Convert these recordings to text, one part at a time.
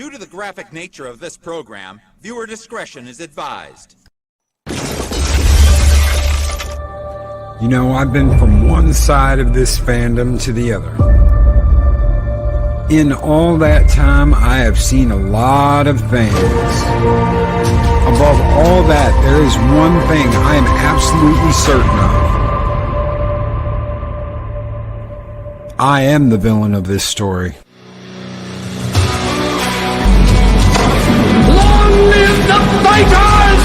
Due to the graphic nature of this program, viewer discretion is advised. You know, I've been from one side of this fandom to the other. In all that time, I have seen a lot of things. Above all that, there is one thing I am absolutely certain of. I am the villain of this story. Long live the fighters!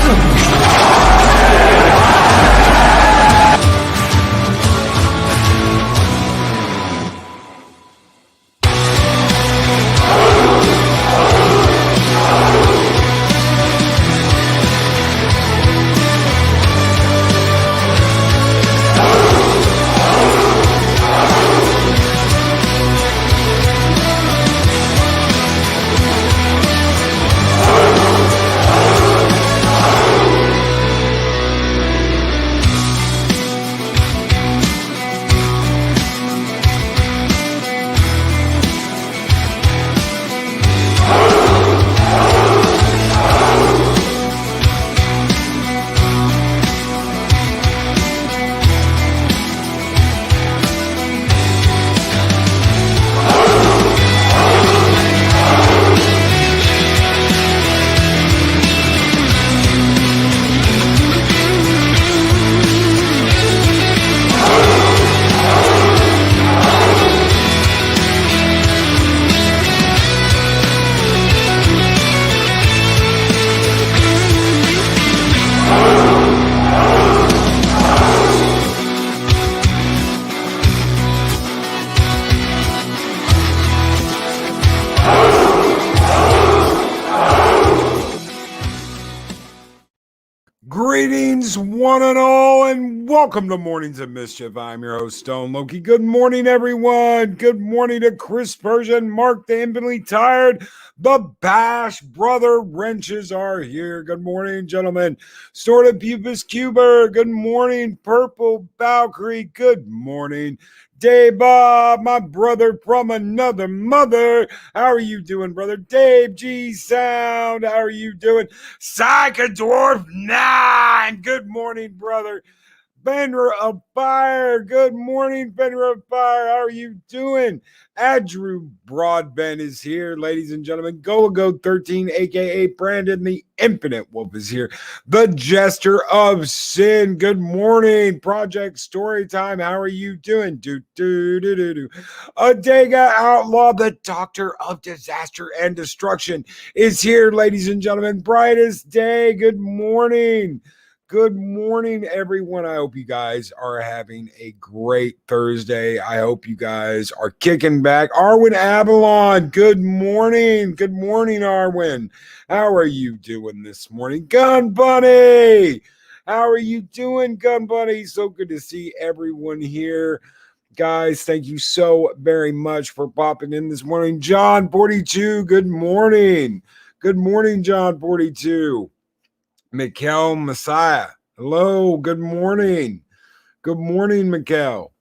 Greetings, one and all, and welcome to Mornings of Mischief. I'm your host, Stone Loki. Good morning, everyone. Good morning to Chris Persian, Mark the Infinitely Tired. The Bash Brother Wrenches are here. Good morning, gentlemen. Sorted Pubis Cuber. Good morning, Purple Valkyrie. Good morning, Dave Bob, my brother from another mother. How are you doing, brother? Dave G Sound. How are you doing? Psychodwarf 9. Good morning, brother. Fenrir of Fire. Good morning, Fenrir of Fire. How are you doing? Andrew Broadbent is here, ladies and gentlemen. Golago 13, aka Brandon the Infinite Wolf, is here. The Jester of Sin. Good morning, Project Storytime. How are you doing? Adega Outlaw, the Doctor of Disaster and Destruction, is here, ladies and gentlemen. Brightest day. Good morning. Good morning, everyone. I hope you guys are having a great Thursday. I hope you guys are kicking back. Arwen Avalon, good morning. Good morning, Arwen. How are you doing this morning? Gun Bunny, how are you doing, Gun Bunny? So good to see everyone here. Guys, thank you so very much for popping in this morning. John 42, good morning. Good morning, John 42. Mikkel Messiah. Hello, good morning. Good morning, Mikkel.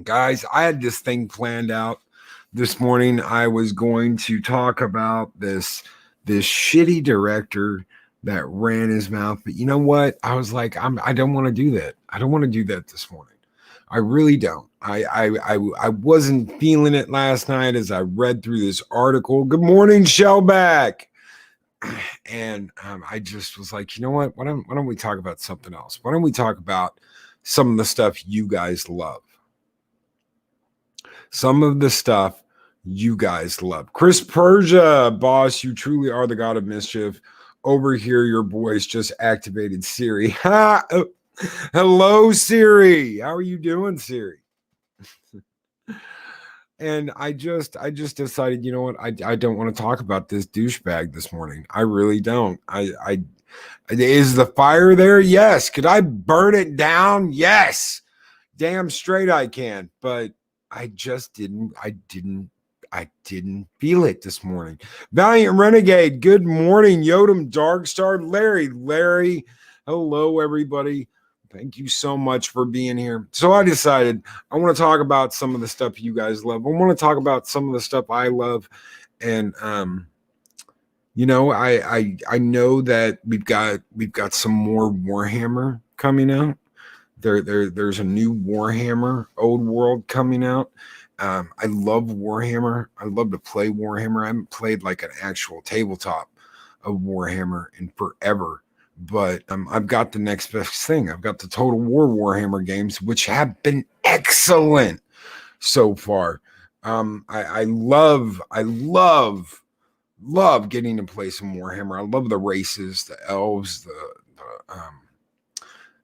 Guys, I had this thing planned out this morning. I was going to talk about this shitty director that ran his mouth. But you know what? I was like, I don't want to do that. I don't want to do that this morning. I really don't. I wasn't feeling it last night as I read through this article. Good morning, Shellback. And I just was like, you know what? Why don't we talk about something else? Why don't we talk about some of the stuff you guys love? Some of the stuff you guys love. Chris Persia, boss, you truly are the god of mischief. Over here, your boys just activated Siri. Hello, Siri. How are you doing, Siri? And I just decided, you know what? I don't want to talk about this douchebag this morning. I really don't. Is the fire there? Yes. Could I burn it down? Yes. Damn straight I can. But I just didn't. I didn't feel it this morning. Valiant Renegade. Good morning, Yodam Darkstar. Larry. Hello, everybody. Thank you so much for being here. So I decided I want to talk about some of the stuff you guys love. I want to talk about some of the stuff I love. And I know that we've got some more Warhammer coming out. There's a new Warhammer Old World coming out. I love Warhammer. I love to play Warhammer. I haven't played like an actual tabletop of Warhammer in forever, but I've got the next best thing. I've got the Total War Warhammer games, which have been excellent so far. I love getting to play some Warhammer. I love the races, the elves, the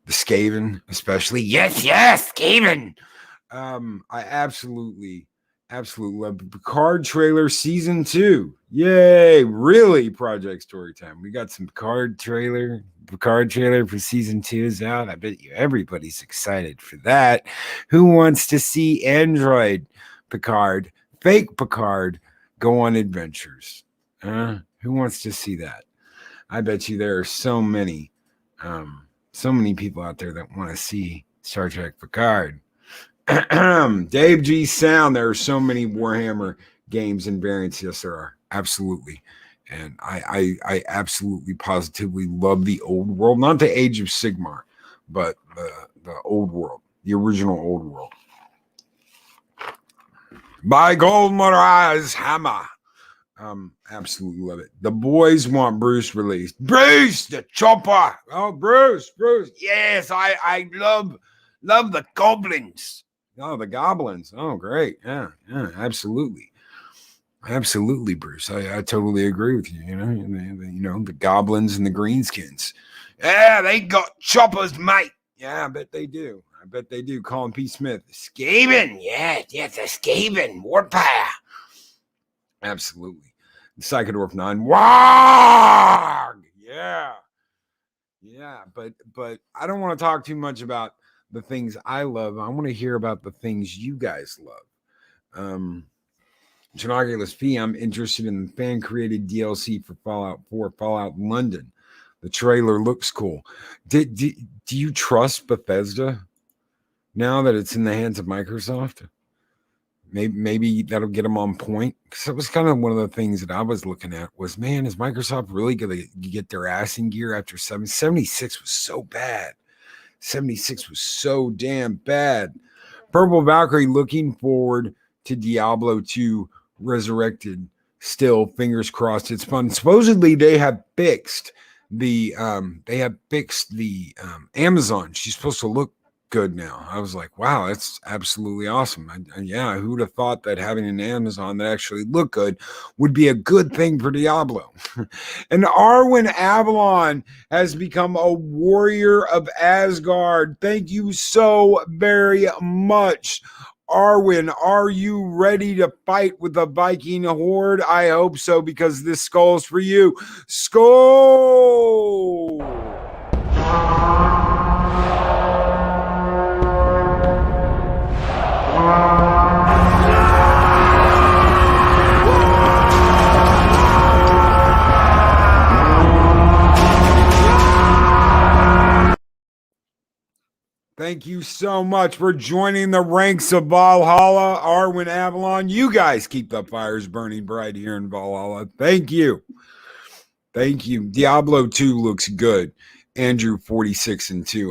Skaven, especially. Yes, Skaven. I absolutely love the Picard trailer season 2. Yay! Really, Project Storytime. We got some Picard trailer for season 2 is out. I bet you everybody's excited for that. Who wants to see Android Picard, fake Picard, go on adventures? Who wants to see that? I bet you there are so many people out there that want to see Star Trek Picard. Dave G Sound, there are so many Warhammer games and variants. Yes, there are. Absolutely. And I absolutely positively love the old world, not the Age of Sigmar, but the old world, the original old world. By Gold Moraz Hammer. Absolutely love it. The boys want Bruce released. Bruce, the chopper. Oh, Bruce. Yes, I love the goblins. Oh, the goblins. Oh, great. Yeah, absolutely. Absolutely, Bruce. I totally agree with you. The goblins and the greenskins. Yeah, they got choppers, mate. Yeah, I bet they do. Colin P. Smith. Skaven. Yeah, it's a Skaven. Warfare. Absolutely. Psychodorf 9. Warg! Yeah, but I don't want to talk too much about the things I love. I want to hear about the things you guys love. Janogulus P, I'm interested in the fan-created DLC for Fallout 4, Fallout London. The trailer looks cool. Do you trust Bethesda now that it's in the hands of Microsoft? Maybe that'll get them on point. Because it was kind of one of the things that I was looking at was, man, is Microsoft really going to get their ass in gear after 76 was so bad. 76 was so damn bad. Purple Valkyrie looking forward to Diablo 2 Resurrected. Still, fingers crossed it's fun. Supposedly they have fixed the Amazon. She's supposed to look good now. I was like, wow, that's absolutely awesome. Who would have thought that having an Amazon that actually looked good would be a good thing for Diablo? And Arwen Avalon has become a warrior of Asgard. Thank you so very much. Arwen, are you ready to fight with the Viking horde? I hope so, because this skull's for you. Skull! Thank you so much for joining the ranks of Valhalla, Arwen Avalon. You guys keep the fires burning bright here in Valhalla. Thank you. Diablo 2 looks good. Andrew 46 and 2.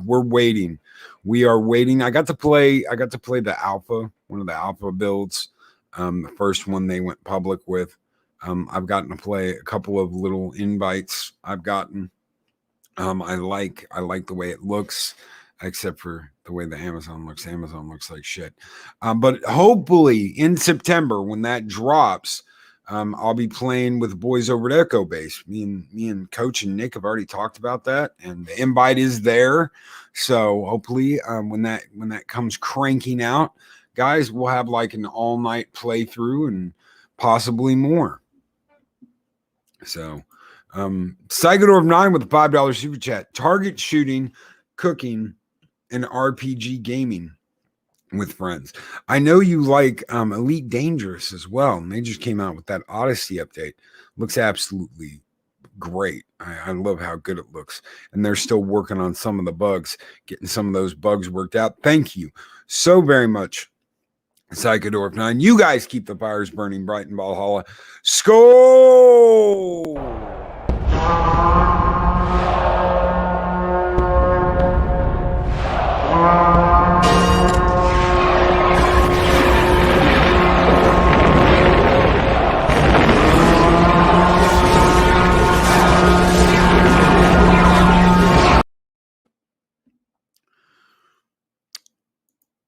We're waiting. We are waiting. I got to play the alpha, one of the alpha builds. The first one they went public with. I've gotten to play a couple of little invites I've gotten. I like the way it looks, except for the way the Amazon looks. Amazon looks like shit. But hopefully in September, when that drops, I'll be playing with the boys over at Echo Base. Me and Coach and Nick have already talked about that, and the invite is there. So hopefully, when that comes cranking out, guys, we'll have like an all-night playthrough and possibly more. So. Psychodorf 9 with a $5 super chat. Target shooting, cooking, and RPG gaming with friends. I know you like Elite Dangerous as well, and they just came out with that Odyssey update. Looks absolutely great. I love how good it looks, and they're still working on some of the bugs, getting some of those bugs worked out. Thank you so very much Psychodorf 9. You guys keep the fires burning bright in Valhalla. Skol!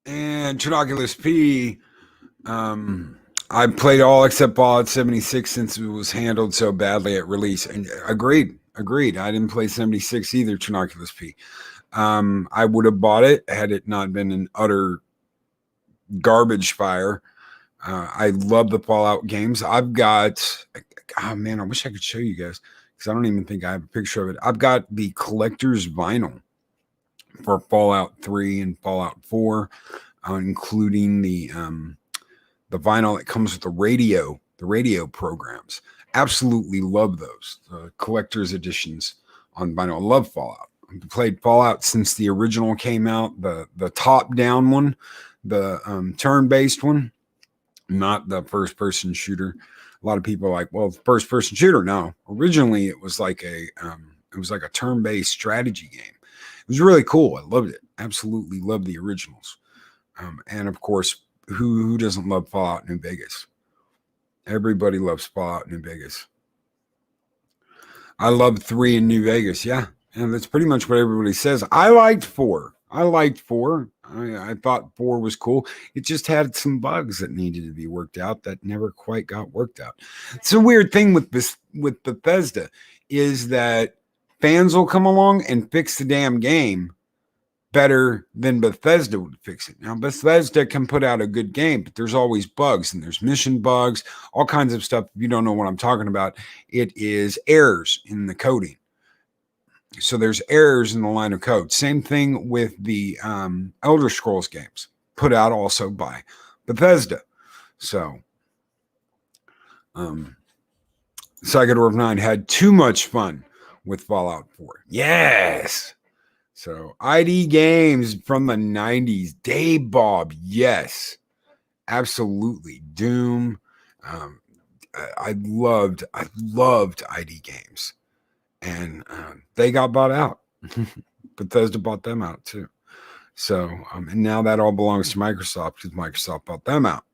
And Trinoculus P. I played all except Fallout 76 since it was handled so badly at release. And agreed. I didn't play 76 either, Trinoculus P. I would have bought it had it not been an utter garbage fire. I love the Fallout games. I've got, oh man, I wish I could show you guys because I don't even think I have a picture of it. I've got the collector's vinyl for Fallout 3 and Fallout 4, including the vinyl that comes with the radio programs. Absolutely love those collector's editions on vinyl. I love Fallout. I've played Fallout since the original came out, the top-down one, the turn-based one, not the first-person shooter. A lot of people are like, well, first-person shooter. No, originally it was like a turn-based strategy game. It was really cool. I loved it. Absolutely loved the originals. And of course, who doesn't love Fallout New Vegas? Everybody loves Fallout New Vegas. I love 3 in New Vegas. Yeah. And that's pretty much what everybody says. I liked 4. I thought 4 was cool. It just had some bugs that needed to be worked out that never quite got worked out. It's a weird thing with Bethesda is that fans will come along and fix the damn game better than Bethesda would fix it. Now, Bethesda can put out a good game, but there's always bugs, and there's mission bugs, all kinds of stuff. If you don't know what I'm talking about, it is errors in the coding. So there's errors in the line of code. Same thing with the Elder Scrolls games, put out also by Bethesda. So Psychodorf 9 had too much fun with Fallout 4. Yes. So ID games from the 90s. Dave Bob, yes. Absolutely. Doom. I loved ID games. And they got bought out. Bethesda bought them out too. So, and now that all belongs to Microsoft because Microsoft bought them out.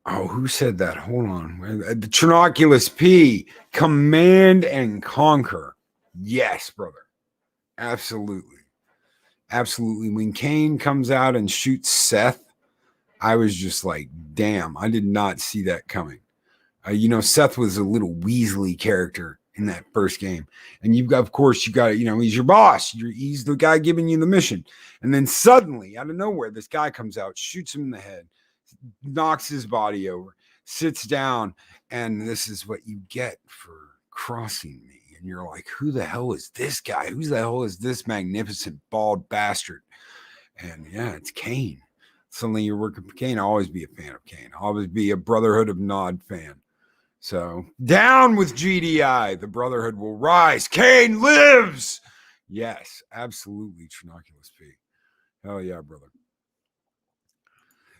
Oh, who said that? Hold on. The Trinoculus P. Command and Conquer. Yes, brother. Absolutely. Absolutely. When Cain comes out and shoots Seth, I was just like, damn, I did not see that coming. Seth was a little Weasley character in that first game. And you've got, of course, he's your boss. He's the guy giving you the mission. And then suddenly, out of nowhere, this guy comes out, shoots him in the head, knocks his body over, sits down, and this is what you get for crossing me. And you're like, who the hell is this guy? Who the hell is this magnificent bald bastard? And yeah, it's Cain. Suddenly you're working for Cain. I'll always be a fan of Cain. I'll always be a Brotherhood of Nod fan. So down with GDI. The Brotherhood will rise. Cain lives. Yes, absolutely. Trinoculus P. Hell yeah, brother.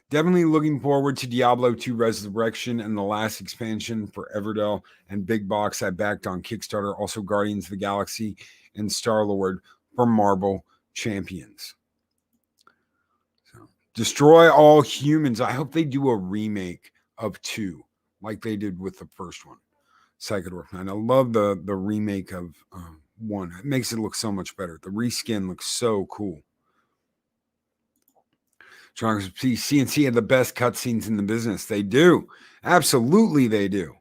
Definitely looking forward to Diablo 2 Resurrection and the last expansion for Everdell and Big Box I backed on Kickstarter. Also Guardians of the Galaxy and Star-Lord for Marvel Champions. So, Destroy All Humans. I hope they do a remake of 2 like they did with the first one. Psychodorf 9. I love the remake of 1. It makes it look so much better. The reskin looks so cool. CNC had the best cutscenes in the business. They do. Absolutely, they do.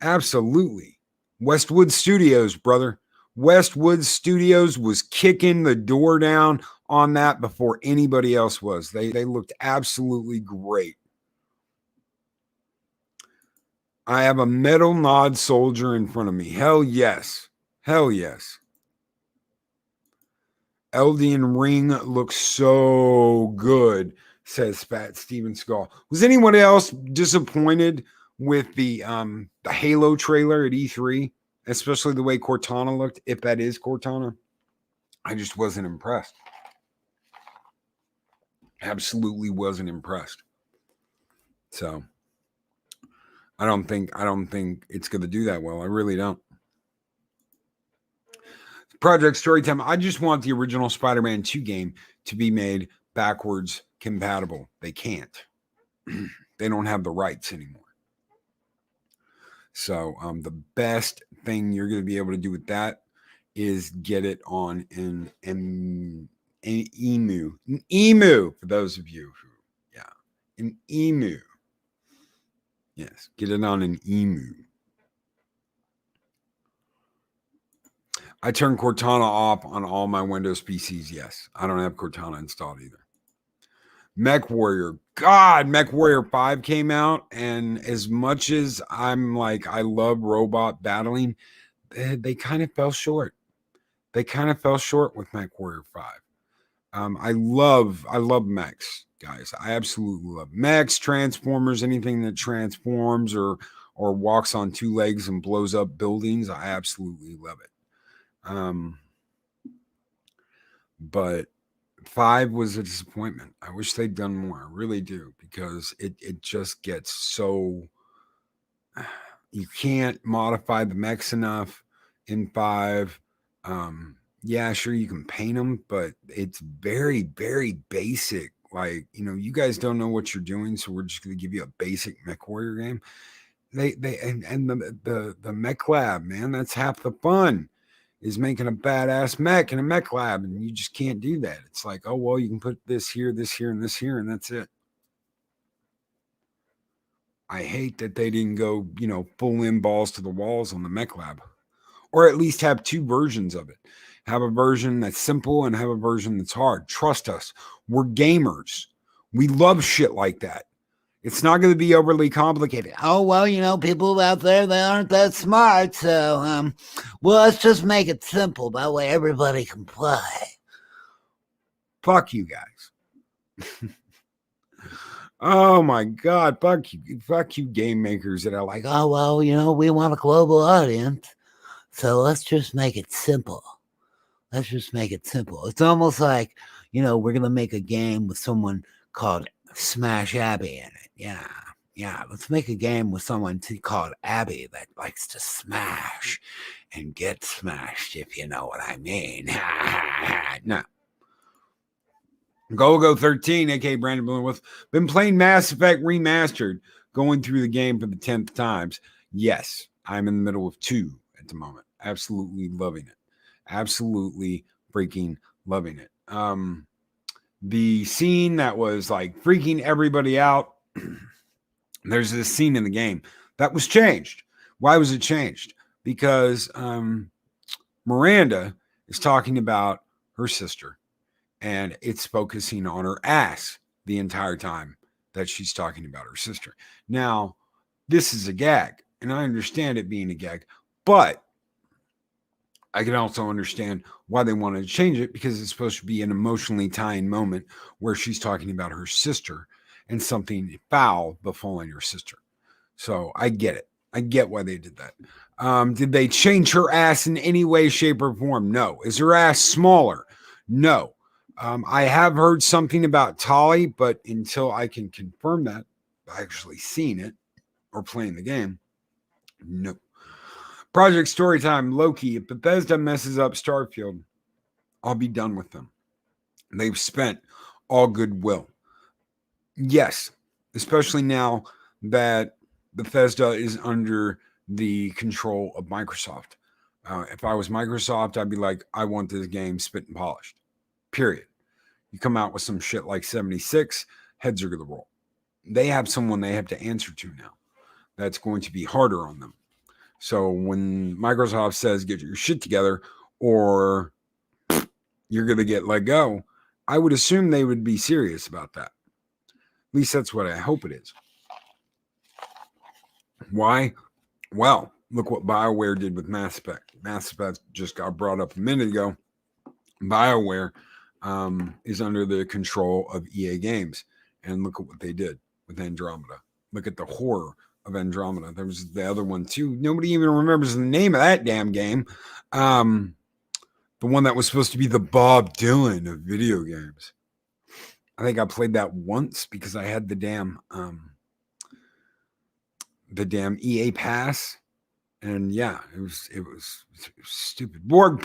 Absolutely. Westwood Studios, brother. Westwood Studios was kicking the door down on that before anybody else was. They looked absolutely great. I have a Metal Nod soldier in front of me. Hell yes. Hell yes. Elden Ring looks so good, says Fat Steven Skull. Was anyone else disappointed with the Halo trailer at E3, especially the way Cortana looked? If that is Cortana, I just wasn't impressed. Absolutely wasn't impressed. So I don't think it's going to do that well. I really don't. Project Storytime. I just want the original Spider-Man 2 game to be made backwards compatible. They can't. They don't have the rights anymore. So the best thing you're going to be able to do with that is get it on an emu. An emu, for those of you who, an emu. Yes, get it on an emu. I turn Cortana off on all my Windows PCs. Yes, I don't have Cortana installed either. Mech Warrior. God, Mech Warrior 5 came out, and as much as I'm like, I love robot battling, they kind of fell short. They kind of fell short with Mech Warrior 5. I love mechs, guys. I absolutely love mechs, transformers, anything that transforms or walks on two legs and blows up buildings. I absolutely love it. But 5 was a disappointment. I wish they'd done more. I really do, because it just gets so, you can't modify the mechs enough in 5. Yeah, sure, you can paint them, but it's very, very basic. Like, you guys don't know what you're doing, so we're just going to give you a basic Mech Warrior game. The Mech Lab, man, that's half the fun, is making a badass mech in a Mech Lab, and you just can't do that. It's like, oh, well, you can put this here, and this here, and that's it. I hate that they didn't go, full in balls to the walls on the Mech Lab, or at least have 2 versions of it. Have a version that's simple and have a version that's hard. Trust us. We're gamers. We love shit like that. It's not going to be overly complicated. Oh, well, people out there, they aren't that smart. So, well, let's just make it simple. That way everybody can play. Fuck you guys. Oh my God. Fuck you game makers that are like, oh, well, we want a global audience. So let's just make it simple. Let's just make it simple. It's almost like, we're going to make a game with someone called Smash Abby in it. Yeah. Let's make a game with someone called Abby that likes to smash and get smashed, if you know what I mean. No. Go 13, aka Brandon Bloomworth, been playing Mass Effect Remastered, going through the game for the 10th times. Yes, I'm in the middle of 2 at the moment. Absolutely loving it. Absolutely freaking loving it. The scene that was like freaking everybody out, there's this scene in the game that was changed. Why was it changed? Because Miranda is talking about her sister, and it's focusing on her ass the entire time that she's talking about her sister. Now, this is a gag, and I understand it being a gag, but I can also understand why they wanted to change it, because it's supposed to be an emotionally tying moment where she's talking about her sister and something foul befalling her sister. So I get it. I get why they did that. Did they change her ass in any way, shape, or form? No. Is her ass smaller? No. I have heard something about Tali, but until I can confirm that, I've actually seen it or playing the game, no. Project Storytime, Loki. If Bethesda messes up Starfield, I'll be done with them. They've spent all goodwill. Yes, especially now that Bethesda is under the control of Microsoft. If I was Microsoft, I'd be like, I want this game spit and polished. Period. You come out with some shit like 76, heads are going to roll. They have someone they have to answer to now. That's going to be harder on them. So when Microsoft says, get your shit together, or you're going to get let go, I would assume they would be serious about that. At least that's what I hope it is. Why? Well, look what BioWare did with Mass Effect. Mass Effect just got brought up a minute ago. BioWare is under the control of EA Games. And look at what they did with Andromeda. Look at the horror of Andromeda. There was the other one too. Nobody even remembers the name of that damn game. The one that was supposed to be the Bob Dylan of video games. I think I played that once because I had the damn EA pass. And yeah, it was stupid. Borg,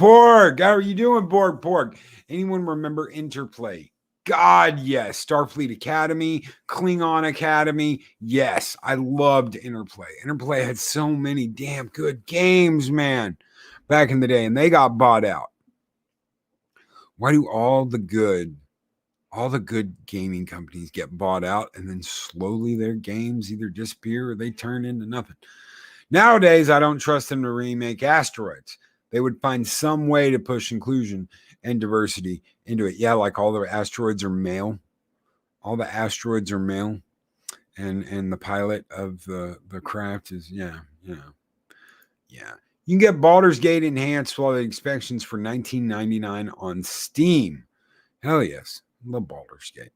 how are you doing, Borg? Anyone remember Interplay? God, yes. Starfleet Academy, Klingon Academy. Yes, I loved Interplay. Interplay had so many damn good games, man, back in the day, and they got bought out. Why do all the good gaming companies get bought out and then slowly their games either disappear or they turn into nothing? Nowadays, I don't trust them to remake Asteroids. They would find some way to push inclusion and diversity into it. Yeah, like all the asteroids are male. All the asteroids are male. And the pilot of the craft is, yeah. You can get Baldur's Gate Enhanced while the expansions for $19.99 on Steam. Hell yes. Love Baldur's Gate.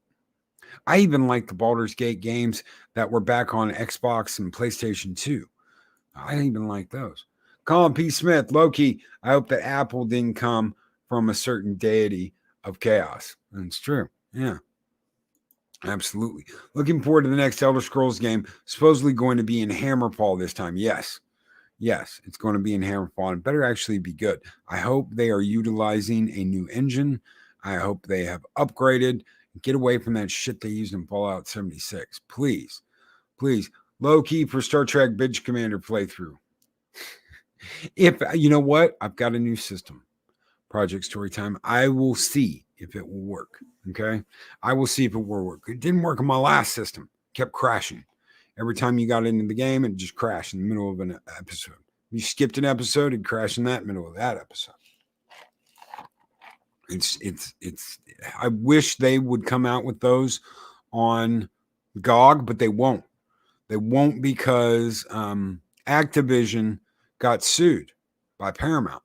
I even like the Baldur's Gate games that were back on Xbox and PlayStation 2. I even like those. Colin P. Smith, Loki, I hope that Apple didn't come from a certain deity of chaos. And it's true. Yeah. Absolutely. Looking forward to the next Elder Scrolls game. Supposedly going to be in Hammerfall this time. Yes, it's going to be in Hammerfall. And it better actually be good. I hope they are utilizing a new engine. I hope they have upgraded. Get away from that shit they used in Fallout 76. Please. Low-key for Star Trek Bitch Commander playthrough. If you know what, I've got a new system. Project Storytime. I will see if it will work. Okay. I will see if it will work. It didn't work on my last system. Kept crashing. Every time you got into the game, it just crashed in the middle of an episode. You skipped an episode, it'd crash in that middle of that episode. It's I wish they would come out with those on GOG, but they won't. They won't because Activision got sued by Paramount.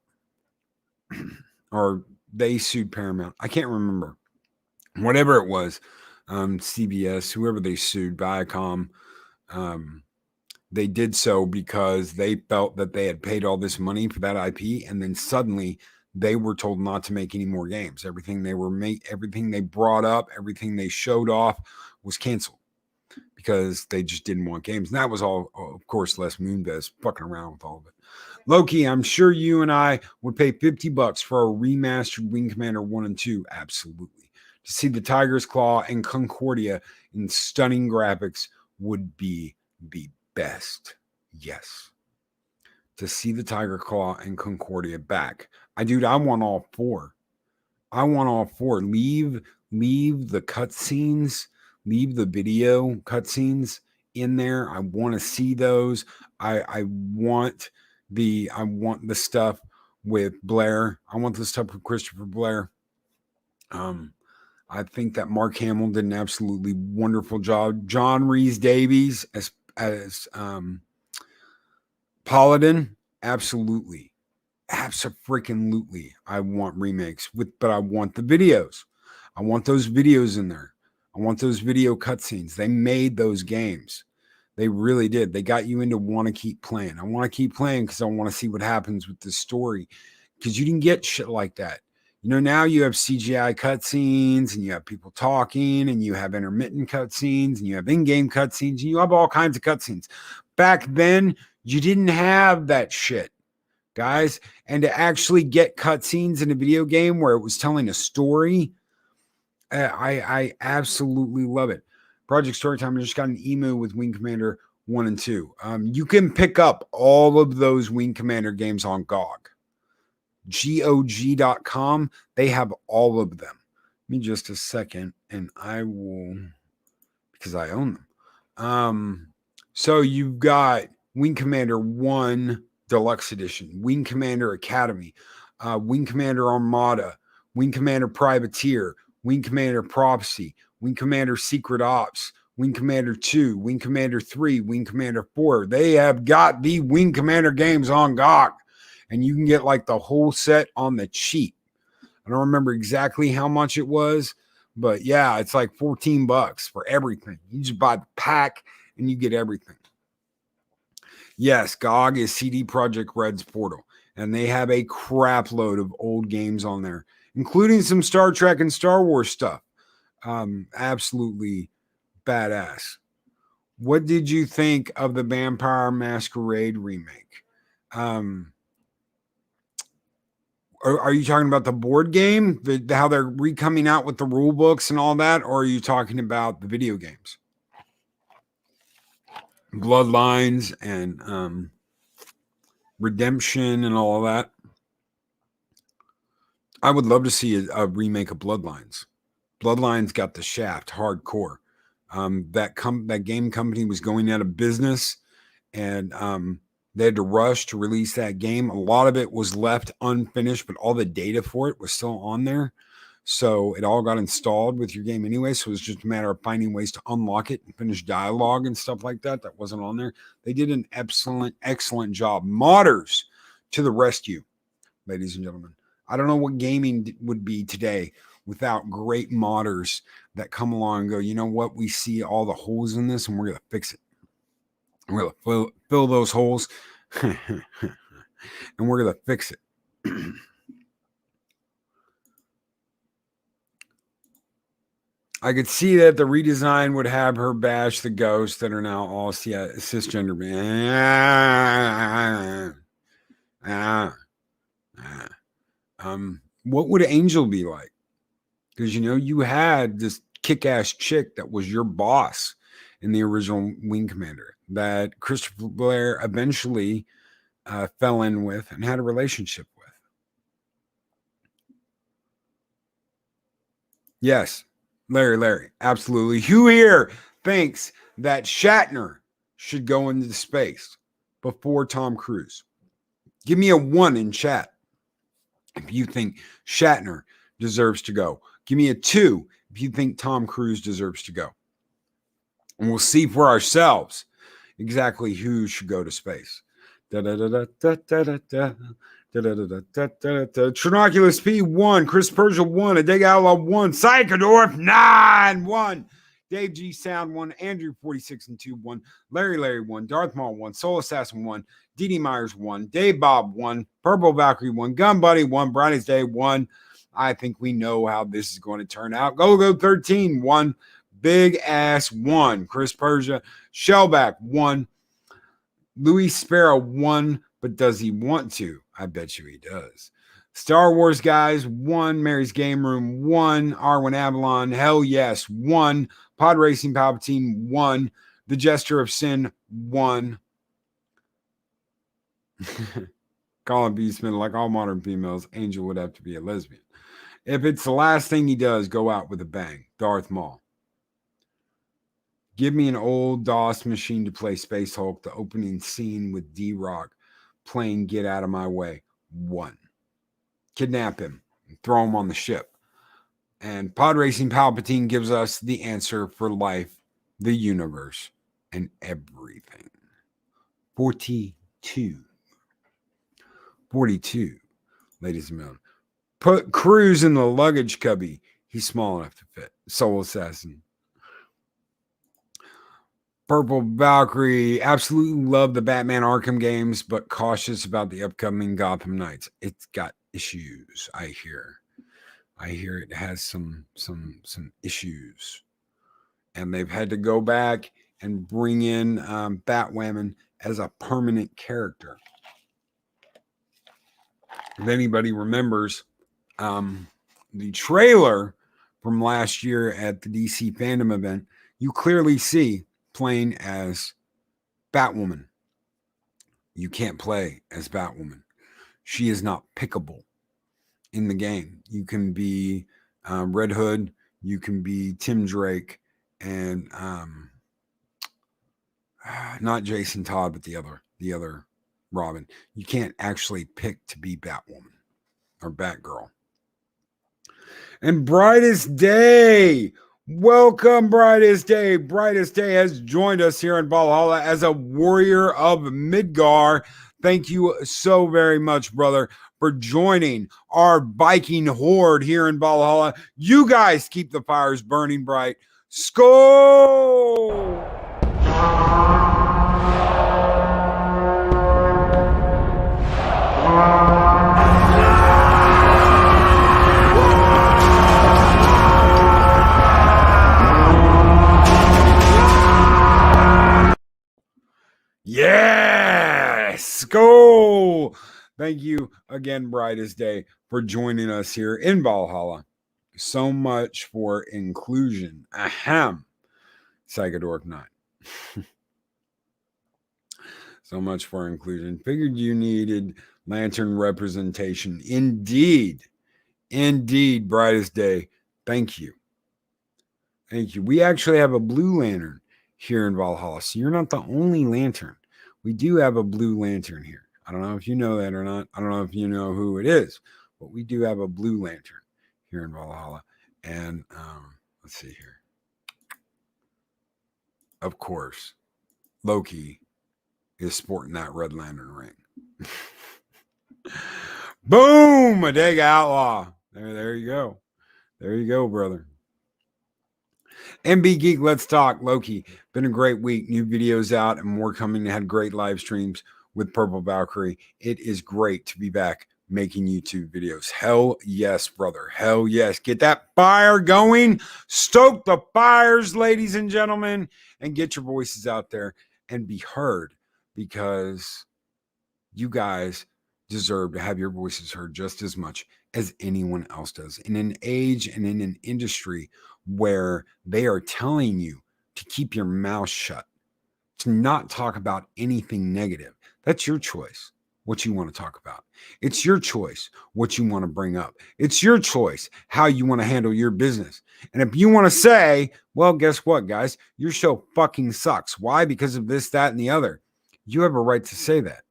Or they sued Paramount. I can't remember. Whatever it was, CBS, whoever they sued, Viacom, they did so because they felt that they had paid all this money for that IP, and then suddenly they were told not to make any more games. Everything they brought up, everything they showed off was canceled because they just didn't want games. And that was all, of course, Les Moonves fucking around with all of it. Loki, I'm sure you and I would pay $50 for a remastered Wing Commander 1 and 2. Absolutely. To see the Tiger's Claw and Concordia in stunning graphics would be the best. Yes. To see the Tiger Claw and Concordia back. I want all four. Leave the cutscenes. Leave the video cutscenes in there. I want to see those. I want the stuff with Blair. I want the stuff with Christopher Blair. I think that Mark Hamill did an absolutely wonderful job. John Rhys-Davies as Paladin, absolutely. Abso-freaking-lutely. I want remakes but I want the videos. I want those videos in there. I want those video cutscenes. They made those games. They really did. They got you into want to keep playing. I want to keep playing because I want to see what happens with this story. Because you didn't get shit like that. Now you have CGI cutscenes and you have people talking and you have intermittent cutscenes and you have in-game cutscenes and you have all kinds of cutscenes. Back then, you didn't have that shit, guys. And to actually get cutscenes in a video game where it was telling a story, I absolutely love it. Project Storytime, I just got an email with Wing Commander 1 and 2. You can pick up all of those Wing Commander games on GOG. GOG.com. They have all of them. Give me just a second, and I will, because I own them. So you've got Wing Commander 1 Deluxe Edition, Wing Commander Academy, Wing Commander Armada, Wing Commander Privateer, Wing Commander Prophecy, Wing Commander Secret Ops, Wing Commander 2, Wing Commander 3, Wing Commander 4. They have got the Wing Commander games on GOG. And you can get like the whole set on the cheap. I don't remember exactly how much it was, but yeah, it's like $14 for everything. You just buy the pack and you get everything. Yes, GOG is CD Projekt Red's portal, and they have a crap load of old games on there, including some Star Trek and Star Wars stuff. Absolutely badass. What did you think of the Vampire Masquerade remake? Are you talking about the board game, how they're coming out with the rule books and all that, or are you talking about the video games? Bloodlines and Redemption and all of that. I would love to see a remake of Bloodlines. Bloodlines got the shaft hardcore. That game company was going out of business, and they had to rush to release that game. A lot of it was left unfinished, but all the data for it was still on there. So it all got installed with your game anyway. So it was just a matter of finding ways to unlock it and finish dialogue and stuff like that. That wasn't on there. They did an excellent job. Modders to the rescue, ladies and gentlemen. I don't know what gaming would be today without great modders that come along and go, you know what? We see all the holes in this and we're going to fix it. We're going to fill those holes and we're going to fix it. I could see that the redesign would have her bash the ghosts that are now all cisgender men. What would Angel be like? Because, you know, you had this kick-ass chick that was your boss in the original Wing Commander that Christopher Blair eventually fell in with and had a relationship with. Yes, Larry, absolutely. Who here thinks that Shatner should go into space before Tom Cruise? Give me a 1 in chat if you think Shatner deserves to go. Give me a 2 if you think Tom Cruise deserves to go. And we'll see for ourselves exactly who should go to space. Trinoculus P 1, Chris Persia 1, A Dig Outlaw 1, Psychodorf 9 1, Dave G Sound 1, Andrew 46 and 2 1, Larry 1, Darth Maul 1, Soul Assassin 1, Dee Myers 1, Dave Bob 1, Purple Valkyrie 1, Gun Buddy 1, Brightest Day 1. I think we know how this is going to turn out. Go 13 1, Big Ass 1, Chris Persia, Shellback 1, Louis Sparrow 1, but does he want to? I bet you he does. Star Wars Guys 1, Mary's Game Room 1, Arwen Avalon, Hell Yes 1, Pod Racing Palpatine 1, The Jester of Sin 1. Colin Beastman, like all modern females, Angel would have to be a lesbian. If it's the last thing he does, go out with a bang. Darth Maul. Give me an old DOS machine to play Space Hulk, the opening scene with D-Rock playing Get Out of My Way 1. Kidnap him and throw him on the ship. And Pod Racing Palpatine gives us the answer for life, the universe, and everything. 42, ladies and gentlemen. Put Cruise in the luggage cubby. He's small enough to fit. Soul Assassin. Purple Valkyrie, absolutely love the Batman Arkham games, but cautious about the upcoming Gotham Knights. It's got issues, I hear. I hear it has some issues. And they've had to go back and bring in Batwoman as a permanent character. If anybody remembers the trailer from last year at the DC Fandom event, you clearly see playing as Batwoman. You can't play as Batwoman. She is not pickable in the game. You can be Red Hood, you can be Tim Drake, and not Jason Todd, but the other Robin. You can't actually pick to be Batwoman or Batgirl. And Brightest Day. Welcome, Brightest Day. Brightest Day has joined us here in Valhalla as a warrior of Midgar. Thank you so very much, brother, for joining our Viking horde here in Valhalla. You guys keep the fires burning bright. Skål! Let's go. Thank you again, Brightest Day, for joining us here in Valhalla. So much for inclusion. Ahem. Psychodork 9. So much for inclusion. Figured you needed lantern representation. Indeed. Indeed, Brightest Day. Thank you. Thank you. We actually have a blue lantern here in Valhalla. So you're not the only lantern. We do have a blue lantern here. I don't know if you know that or not. I don't know if you know who it is, but we do have a blue lantern here in Valhalla. And let's see here. Of course, Loki is sporting that red lantern ring. Boom! A Dega Outlaw. There you go. There you go, brother. MB Geek, let's talk. Loki, been a great week. New videos out and more coming. Had great live streams with Purple Valkyrie. It is great to be back making YouTube videos. Hell yes, brother. Hell yes. Get that fire going. Stoke the fires, ladies and gentlemen, and get your voices out there and be heard, because you guys deserve to have your voices heard just as much as anyone else does. In an age and in an industry where they are telling you to keep your mouth shut, to not talk about anything negative. That's your choice, what you want to talk about. It's your choice, what you want to bring up. It's your choice, how you want to handle your business. And if you want to say, well, guess what, guys? Your show fucking sucks. Why? Because of this, that, and the other. You have a right to say that.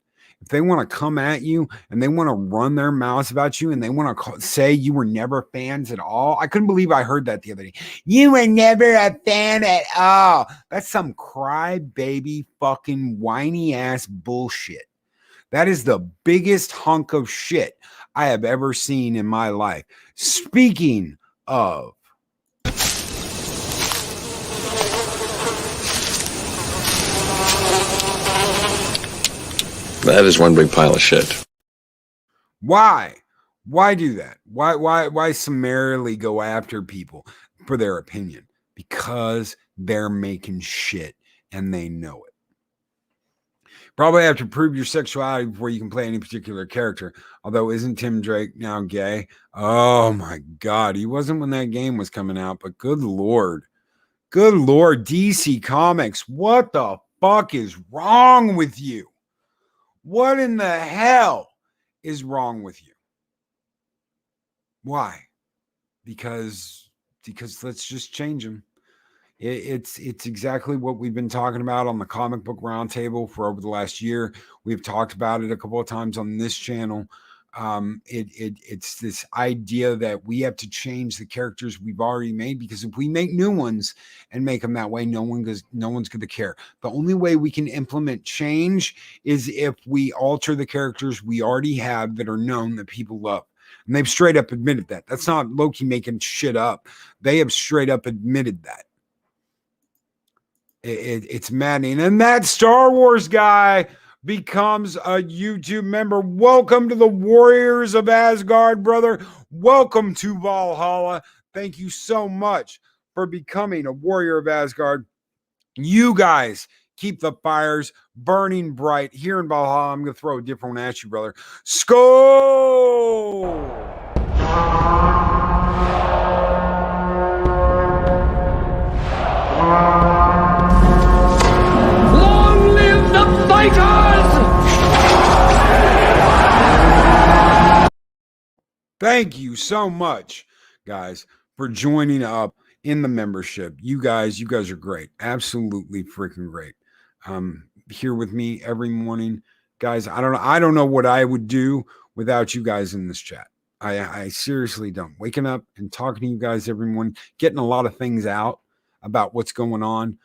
If they want to come at you and they want to run their mouths about you and they want to say you were never fans at all. I couldn't believe I heard that the other day. You were never a fan at all. That's some crybaby fucking whiny ass bullshit. That is the biggest hunk of shit I have ever seen in my life. Speaking of, that is one big pile of shit. why? Why do that? Why summarily go after people for their opinion? Because they're making shit and they know it. Probably have to prove your sexuality before you can play any particular character. Although, isn't Tim Drake now gay? Oh my God. He wasn't when that game was coming out, but good Lord. Good Lord, DC Comics. What the fuck is wrong with you? What in the hell is wrong with you? Why? Because let's just change them. It's exactly what we've been talking about on the Comic Book Roundtable for over the last year. We've talked about it a couple of times on this channel. It's this idea that we have to change the characters we've already made, because if we make new ones and make them that way, no one's going to care. The only way we can implement change is if we alter the characters we already have that are known, that people love. And they've straight up admitted that. That's not Loki making shit up. They have straight up admitted that. It's maddening. And that Star Wars guy becomes a YouTube member. Welcome to the Warriors of Asgard, brother. Welcome to Valhalla. Thank you so much for becoming a Warrior of Asgard. You guys keep the fires burning bright here in Valhalla. I'm going to throw a different one at you, brother. Skull! Long live the fighters! Thank you so much, guys, for joining up in the membership. You guys are great. Absolutely freaking great. Here with me every morning. Guys, I don't know what I would do without you guys in this chat. I seriously don't. Waking up and talking to you guys every morning, getting a lot of things out about what's going on,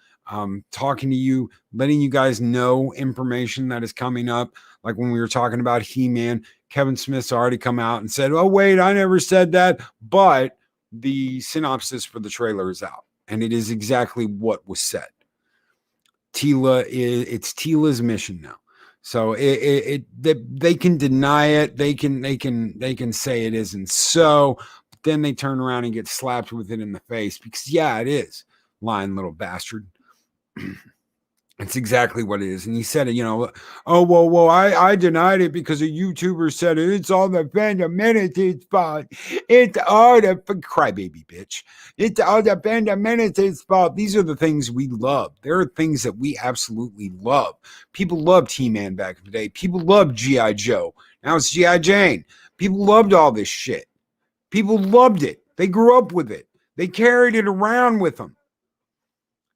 talking to you, letting you guys know information that is coming up. Like when we were talking about He-Man, Kevin Smith's already come out and said, oh, wait, I never said that. But the synopsis for the trailer is out, and it is exactly what was said. It's Tila's mission now. So they can deny it. They can say it isn't so, but then they turn around and get slapped with it in the face because, yeah, it is. Lying little bastard. It's exactly what it is. And he said, oh, well, I denied it because a YouTuber said it. It's all the fundamentals fault. It's all the crybaby bitch. It's all the fundamentals fault. These are the things we love. There are things that we absolutely love. People loved He-Man back in the day. People loved G.I. Joe. Now it's G.I. Jane. People loved all this shit. People loved it. They grew up with it. They carried it around with them.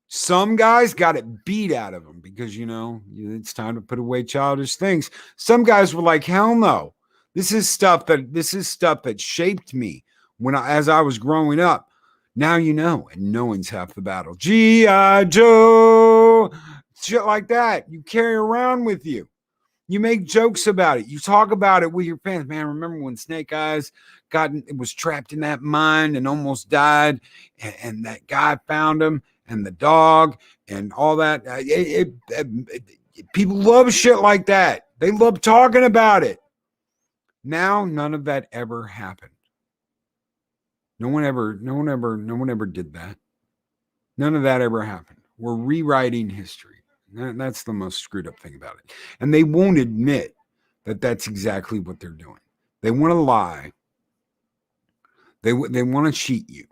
Some guys got it beat out of them because, it's time to put away childish things. Some guys were like, hell no. This is stuff that shaped me as I was growing up. Now you know, and knowing's half the battle. G.I. Joe, shit like that. You carry around with you. You make jokes about it. You talk about it with your fans. Man, remember when Snake Eyes was trapped in that mine and almost died, and that guy found him, and the dog, and all that. People love shit like that. They love talking about it. Now, none of that ever happened. No one ever did that. None of that ever happened. We're rewriting history. That's the most screwed up thing about it. And they won't admit that that's exactly what they're doing. They want to lie. They want to cheat you.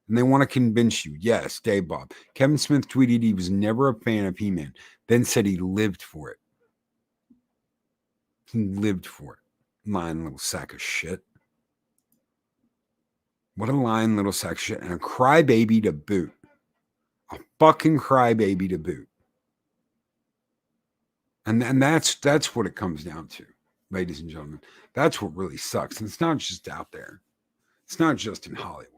And they want to convince you. Yes, Dave Bob. Kevin Smith tweeted he was never a fan of He-Man, then said he lived for it. He lived for it. Lying little sack of shit. What a lying little sack of shit. And a crybaby to boot. A fucking crybaby to boot. And that's what it comes down to, ladies and gentlemen. That's what really sucks. And it's not just out there. It's not just in Hollywood.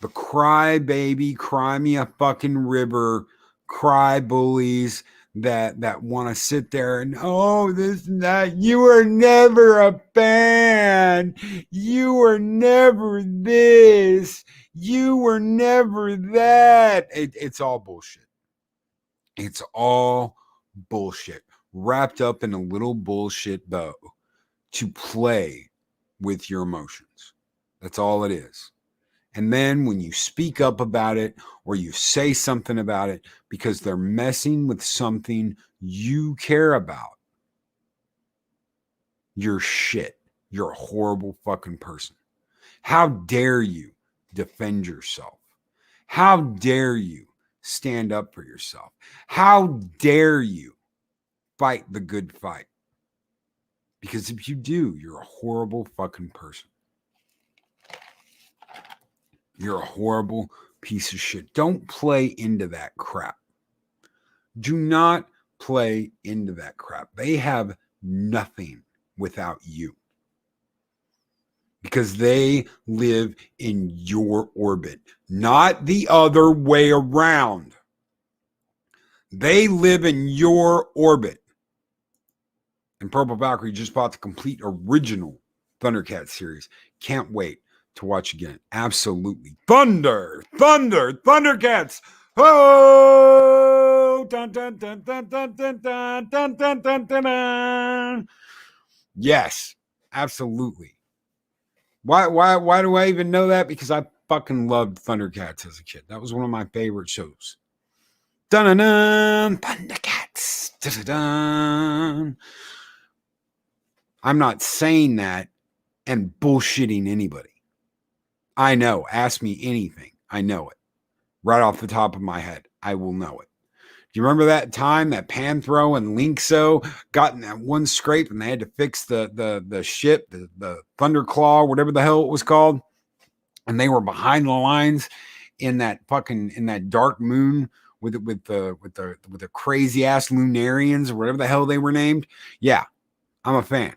The crybaby, cry me a fucking river, cry bullies that want to sit there and, oh, this and that. You were never a fan. You were never this. You were never that. It's all bullshit. It's all bullshit wrapped up in a little bullshit bow to play with your emotions. That's all it is. And then when you speak up about it or you say something about it because they're messing with something you care about, you're shit. You're a horrible fucking person. How dare you defend yourself? How dare you stand up for yourself? How dare you fight the good fight? Because if you do, you're a horrible fucking person. You're a horrible piece of shit. Don't play into that crap. Do not play into that crap. They have nothing without you. Because they live in your orbit, not the other way around. They live in your orbit. And Purple Valkyrie just bought the complete original Thundercats series. Can't wait to watch again. Absolutely. Thundercats. Oh! Dun, dun, dun, dun, dun, dun, dun, dun, dun, dun, dun, dun. Yes, absolutely. Why do I even know that? Because I fucking loved Thundercats as a kid. That was one of my favorite shows. Dun-dun-dun, Thundercats. Dun-dun-dun. I'm not saying that and bullshitting anybody. I know. Ask me anything. I know it. Right off the top of my head, I will know it. Do you remember that time that Panthro and Linkso got in that one scrape and they had to fix the ship, the Thunderclaw, whatever the hell it was called, and they were behind the lines in that dark moon with the crazy ass Lunarians or whatever the hell they were named? Yeah, I'm a fan.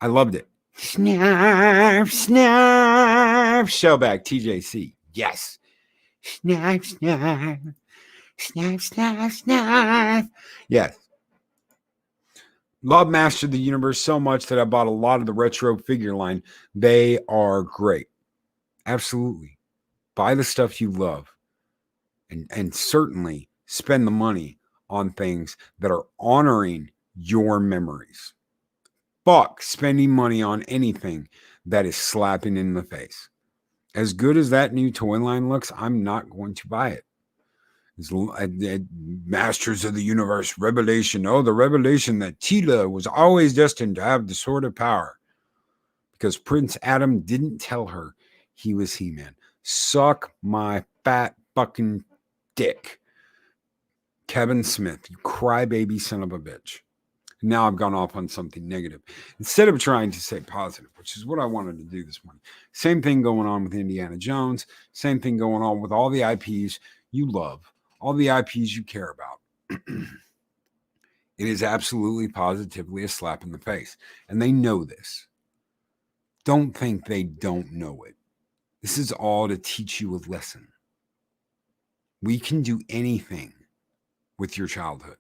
I loved it. Snarf, snarf. Shellback, TJC. Yes. Snarf, snarf. Snarf, snarf, snarf. Yes. Love Master of the Universe so much that I bought a lot of the retro figure line. They are great. Absolutely. Buy the stuff you love. And certainly spend the money on things that are honoring your memories. Fuck spending money on anything that is slapping in the face. As good as that new toy line looks, I'm not going to buy it. Masters of the Universe revelation. Oh, the revelation that Tila was always destined to have the sword of power. Because Prince Adam didn't tell her he was He-Man. Suck my fat fucking dick. Kevin Smith, you crybaby son of a bitch. Now I've gone off on something negative. Instead of trying to say positive, which is what I wanted to do this morning. Same thing going on with Indiana Jones. Same thing going on with all the IPs you love. All the IPs you care about. It is absolutely positively a slap in the face. And they know this. Don't think they don't know it. This is all to teach you a lesson. We can do anything with your childhood.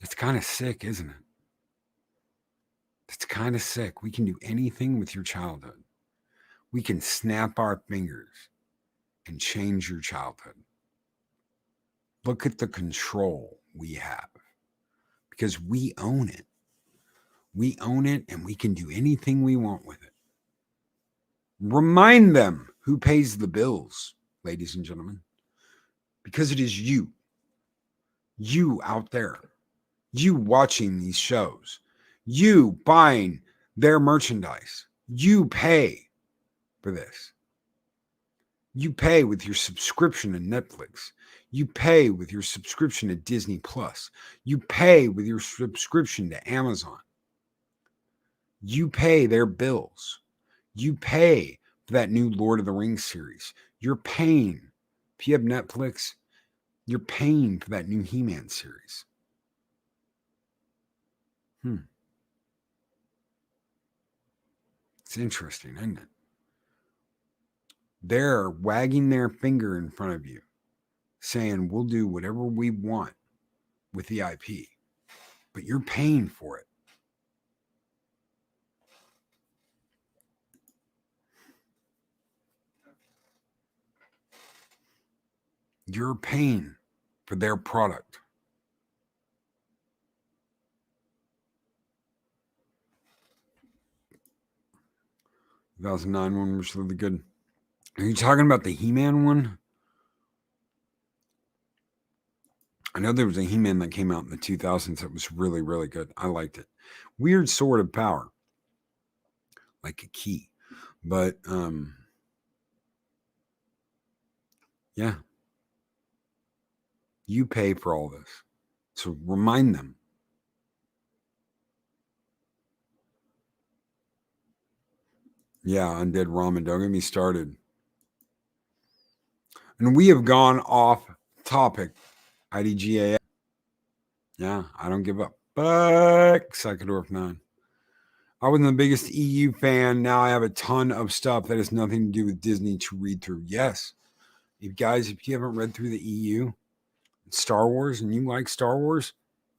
It's kind of sick, isn't it? It's kind of sick. We can do anything with your childhood. We can snap our fingers and change your childhood. Look at the control we have because we own it. We own it and we can do anything we want with it. Remind them who pays the bills, ladies and gentlemen, because it is you. You out there. You watching these shows. You buying their merchandise. You pay for this. You pay with your subscription to Netflix. You pay with your subscription to Disney Plus. You pay with your subscription to Amazon. You pay their bills. You pay for that new Lord of the Rings series. You're paying. If you have Netflix, you're paying for that new He-Man series. It's interesting, isn't it? They're wagging their finger in front of you, saying, we'll do whatever we want with the IP, but you're paying for it. You're paying for their product. The 2009 one was really good. Are you talking about the He-Man one? I know there was a He-Man that came out in the 2000s that was really, really good. I liked it. Weird Sword of Power. Like a key. But, yeah. You pay for all this. So remind them. Yeah, Undead Ramen. Don't get me started. And we have gone off topic. IDGA. Yeah, I don't give up. But Psychodorf 9. I wasn't the biggest EU fan. Now I have a ton of stuff that has nothing to do with Disney to read through. Yes. If you haven't read through the EU, Star Wars, and you like Star Wars,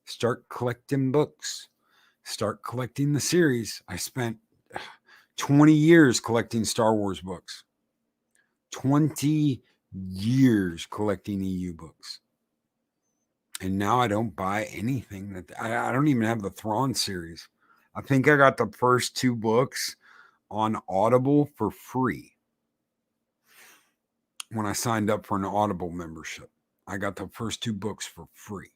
start collecting books. Start collecting the series. I spent 20 years collecting Star Wars books. 20 years collecting EU books. And now I don't buy anything. That I don't even have the Thrawn series. I think I got the first 2 books on Audible for free. When I signed up for an Audible membership, I got the first 2 books for free.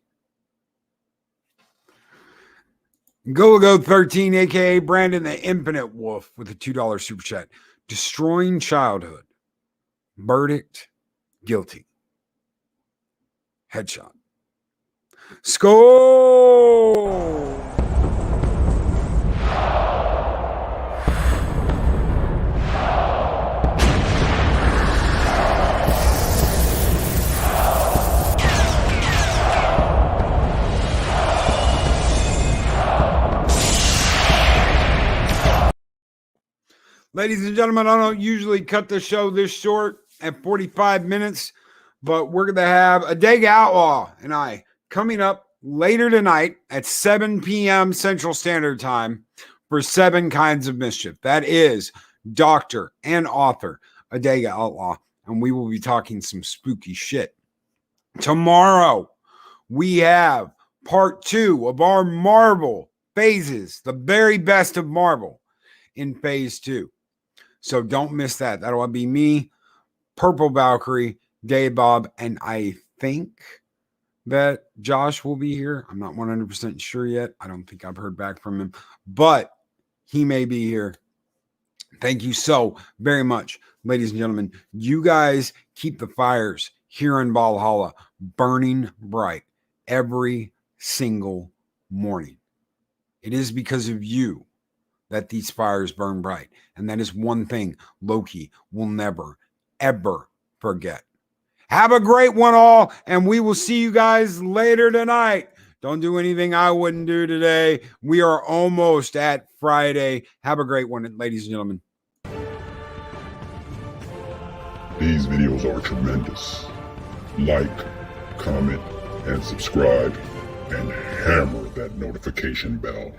Go 13, aka Brandon the Infinite Wolf, with a $2 super chat. Destroying childhood. Verdict, guilty. Headshot. Score! Ladies and gentlemen, I don't usually cut the show this short at 45 minutes, but we're going to have Adega Outlaw and I coming up later tonight at 7 p.m. Central Standard Time for 7 Kinds of Mischief. That is doctor and author Adega Outlaw, and we will be talking some spooky shit. Tomorrow, we have part 2 of our Marvel phases, the very best of Marvel in phase 2. So don't miss that. That'll be me, Purple Valkyrie, Dave, Bob, and I think that Josh will be here. I'm not 100% sure yet. I don't think I've heard back from him, but he may be here. Thank you so very much, ladies and gentlemen. You guys keep the fires here in Valhalla burning bright every single morning. It is because of you that these fires burn bright. And that is one thing Loki will never, ever forget. Have a great one all, and we will see you guys later tonight. Don't do anything I wouldn't do today. We are almost at Friday. Have a great one, ladies and gentlemen. These videos are tremendous. Like, comment, and subscribe, and hammer that notification bell.